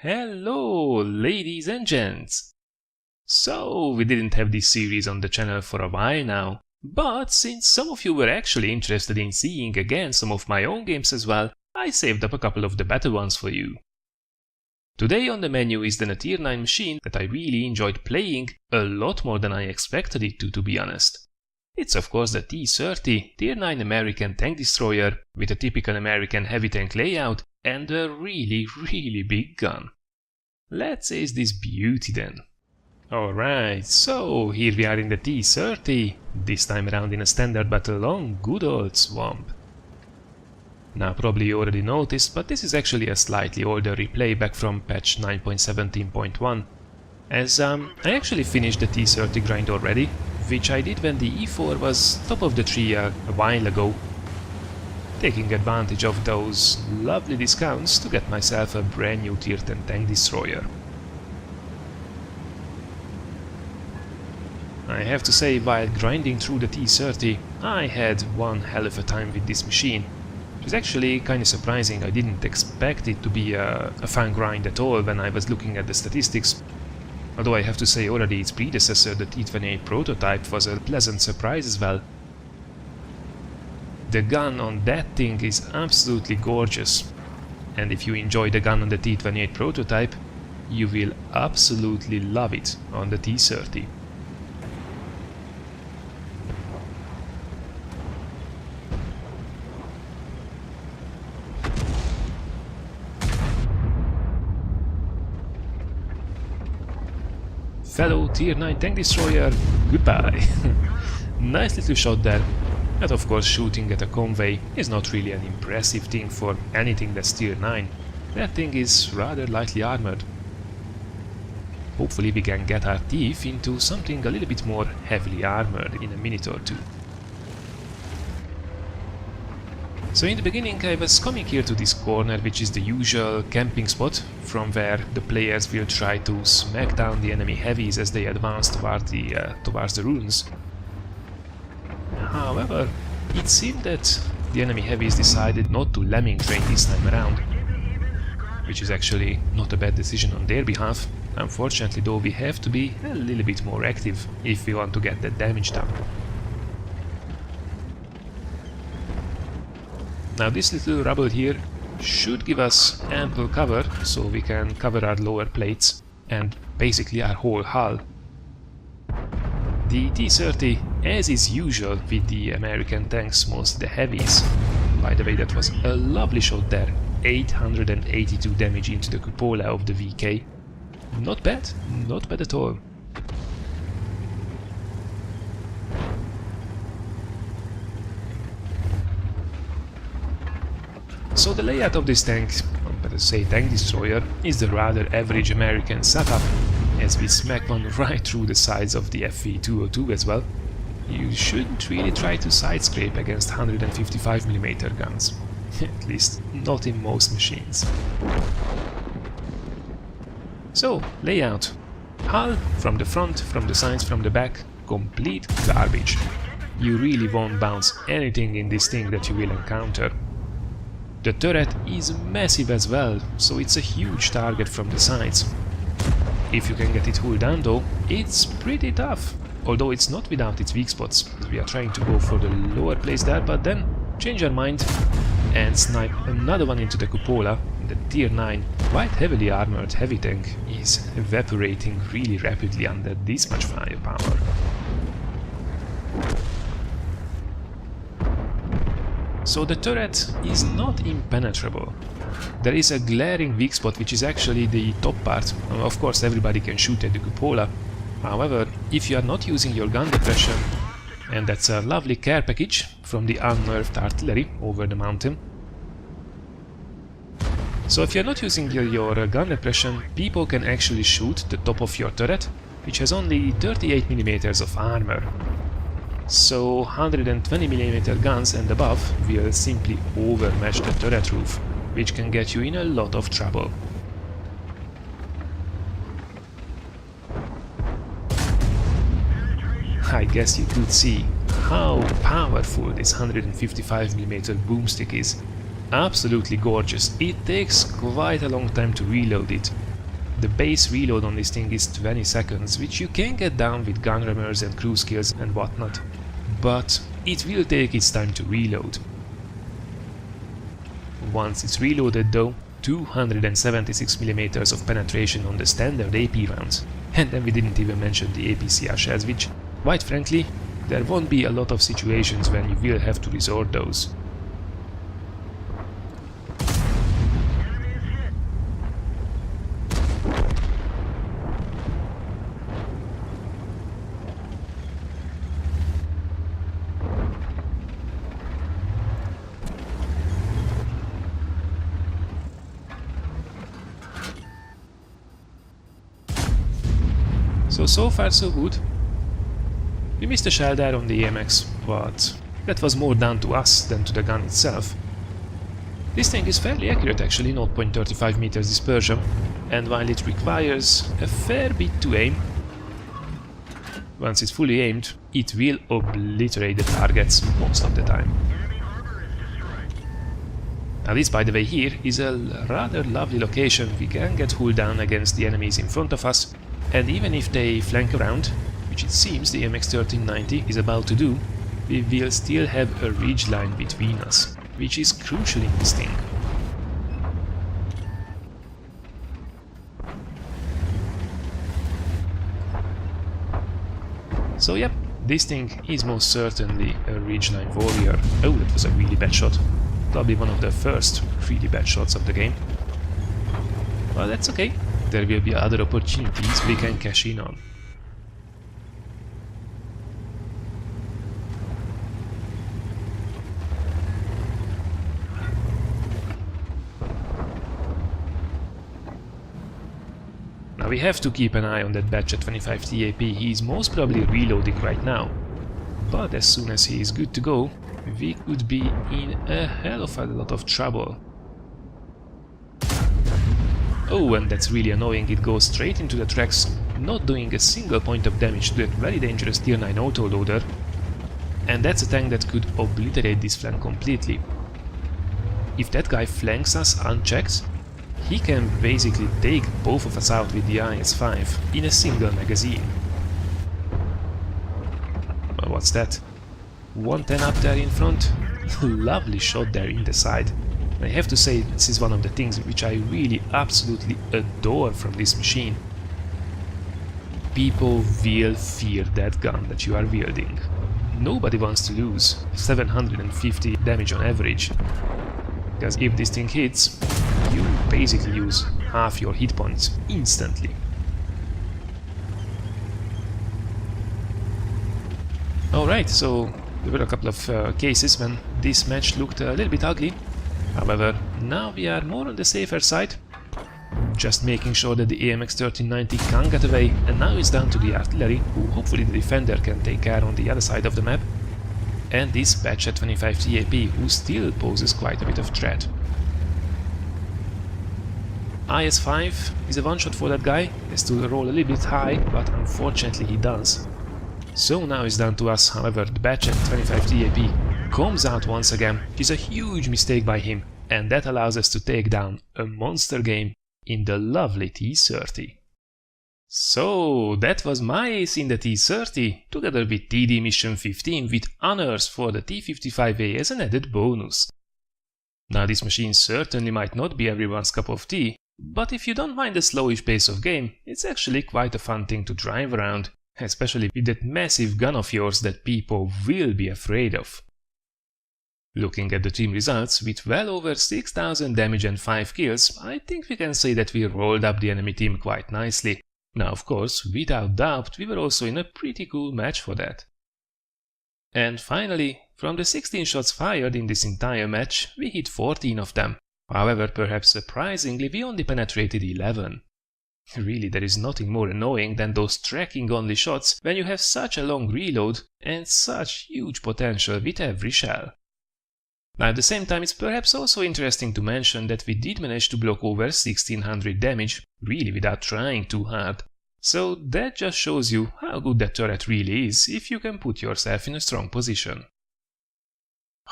Hello, ladies and gents! So, we didn't have this series on the channel for a while now, but since some of you were actually interested in seeing again some of my own games as well, I saved up a couple of the better ones for you. Today on the menu is then a tier 9 machine that I really enjoyed playing, a lot more than I expected it to be honest. It's of course the T30, tier 9 American tank destroyer with a typical American heavy tank layout and a really big gun. Let's ace this beauty then. Alright, so here we are in the T30, this time around in a standard battle on good old Swamp. Now probably you already noticed, but this is actually a slightly older replay back from patch 9.17.1, as I actually finished the T30 grind already, which I did when the E4 was top of the tree a while ago, taking advantage of those lovely discounts to get myself a brand new tier 10 tank destroyer. I have to say, while grinding through the T30, I had one hell of a time with this machine. It was actually kinda surprising. I didn't expect it to be a fun grind at all when I was looking at the statistics. Although I have to say already its predecessor, the T28 prototype, was a pleasant surprise as well. The gun on that thing is absolutely gorgeous, and if you enjoy the gun on the T28 prototype, you will absolutely love it on the T30. Fellow tier 9 tank destroyer, goodbye! Nice little shot there. But of course shooting at a convoy is not really an impressive thing for anything that's tier 9. That thing is rather lightly armored. Hopefully we can get our teeth into something a little bit more heavily armored in a minute or two. So in the beginning I was coming here to this corner, which is the usual camping spot from where the players will try to smack down the enemy heavies as they advance towards the ruins. However, it seemed that the enemy heavies decided not to lemming train this time around, which is actually not a bad decision on their behalf. Unfortunately though, we have to be a little bit more active if we want to get that damage done. Now this little rubble here should give us ample cover, so we can cover our lower plates and basically our whole hull. The T30, as is usual with the American tanks, mostly the heavies. By the way, that was a lovely shot there. 882 damage into the cupola of the VK. Not bad at all. So the layout of this tank, or better say tank destroyer, is the rather average American setup, as we smack one right through the sides of the FV202 as well. You shouldn't really try to side scrape against 155mm guns, at least not in most machines. So, layout. Hull from the front, from the sides, from the back, complete garbage. You really won't bounce anything in this thing that you will encounter. The turret is massive as well, so it's a huge target from the sides. If you can get it hull down though, it's pretty tough, although it's not without its weak spots. We are trying to go for the lower place there, but then change our mind and snipe another one into the cupola. The tier 9, quite heavily armored heavy tank is evaporating really rapidly under this much firepower. So the turret is not impenetrable. There is a glaring weak spot, which is actually the top part. Of course everybody can shoot at the cupola. However, if you are not using your gun depression, and that's a lovely care package from the unnerved artillery over the mountain. So if you are not using your gun depression, people can actually shoot the top of your turret, which has only 38mm of armor. So 120mm guns and above will simply overmatch the turret roof, which can get you in a lot of trouble. I guess you could see how powerful this 155mm boomstick is. Absolutely gorgeous. It takes quite a long time to reload it, The base reload on this thing is 20 seconds, which you can get down with gun rammers and cruise kills and whatnot, but it will take its time to reload. Once it's reloaded though, 276mm of penetration on the standard AP rounds, and then we didn't even mention the APCR shells, which, quite frankly, there won't be a lot of situations when you will have to resort those. So far so good. We missed a shell there on the AMX, but that was more down to us than to the gun itself. This thing is fairly accurate actually, 0.35 meters dispersion, and while it requires a fair bit to aim, once it's fully aimed, it will obliterate the targets most of the time. Now this, by the way, here is a rather lovely location. We can get hulled down against the enemies in front of us, and even if they flank around, which it seems the MX-1390 is about to do, we will still have a ridgeline between us, which is crucial in this thing. So yep, this thing is most certainly a ridgeline warrior. Oh, that was a really bad shot. Probably one of the first really bad shots of the game. Well, that's okay. There will be other opportunities we can cash in on. Now we have to keep an eye on that batch at 25 TAP. He is most probably reloading right now, but as soon as he is good to go, we could be in a hell of a lot of trouble. Oh, and that's really annoying, it goes straight into the tracks, not doing a single point of damage to that very dangerous tier 9 autoloader. And that's a tank that could obliterate this flank completely. If that guy flanks us unchecked, he can basically take both of us out with the IS-5 in a single magazine. Well, what's that? 110 up there in front? Lovely shot there in the side. I have to say, this is one of the things which I really absolutely adore from this machine. People will fear that gun that you are wielding. Nobody wants to lose 750 damage on average, because if this thing hits, you basically lose half your hit points instantly. Alright, so there were a couple of cases when this match looked a little bit ugly. However, now we are more on the safer side, just making sure that the AMX-1390 can't get away, and now it's down to the artillery, who hopefully the defender can take care on the other side of the map, and this batch at 25 TAP, who still poses quite a bit of threat. IS-5 is a one-shot for that guy. He has to roll a little bit high, but unfortunately he does. So now it's down to us. However, the batch at 25 TAP comes out once again, which is a huge mistake by him, and that allows us to take down a monster game in the lovely T30. So that was my ace in the T30, together with TD Mission 15 with honors for the T55A as an added bonus. Now this machine certainly might not be everyone's cup of tea, but if you don't mind the slowish pace of game, it's actually quite a fun thing to drive around, especially with that massive gun of yours that people will be afraid of. Looking at the team results, with well over 6000 damage and 5 kills, I think we can say that we rolled up the enemy team quite nicely. Now of course, without doubt, we were also in a pretty cool match for that. And finally, from the 16 shots fired in this entire match, we hit 14 of them. However, perhaps surprisingly, we only penetrated 11. Really, there is nothing more annoying than those tracking-only shots when you have such a long reload and such huge potential with every shell. Now at the same time, it's perhaps also interesting to mention that we did manage to block over 1600 damage, really without trying too hard. So that just shows you how good that turret really is if you can put yourself in a strong position.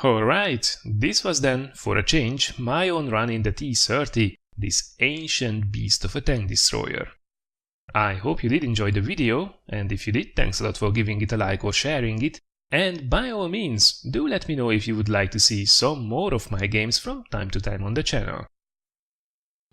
Alright, this was then, for a change, my own run in the T30, this ancient beast of a tank destroyer. I hope you did enjoy the video, and if you did, thanks a lot for giving it a like or sharing it, and by all means, do let me know if you would like to see some more of my games from time to time on the channel.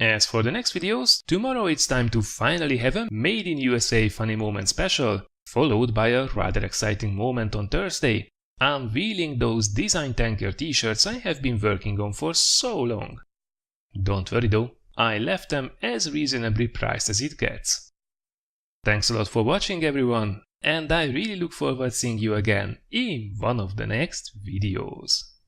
As for the next videos, tomorrow it's time to finally have a Made in USA funny moment special, followed by a rather exciting moment on Thursday, unveiling those design tanker t-shirts I have been working on for so long. Don't worry though, I left them as reasonably priced as it gets. Thanks a lot for watching everyone, and I really look forward to seeing you again in one of the next videos.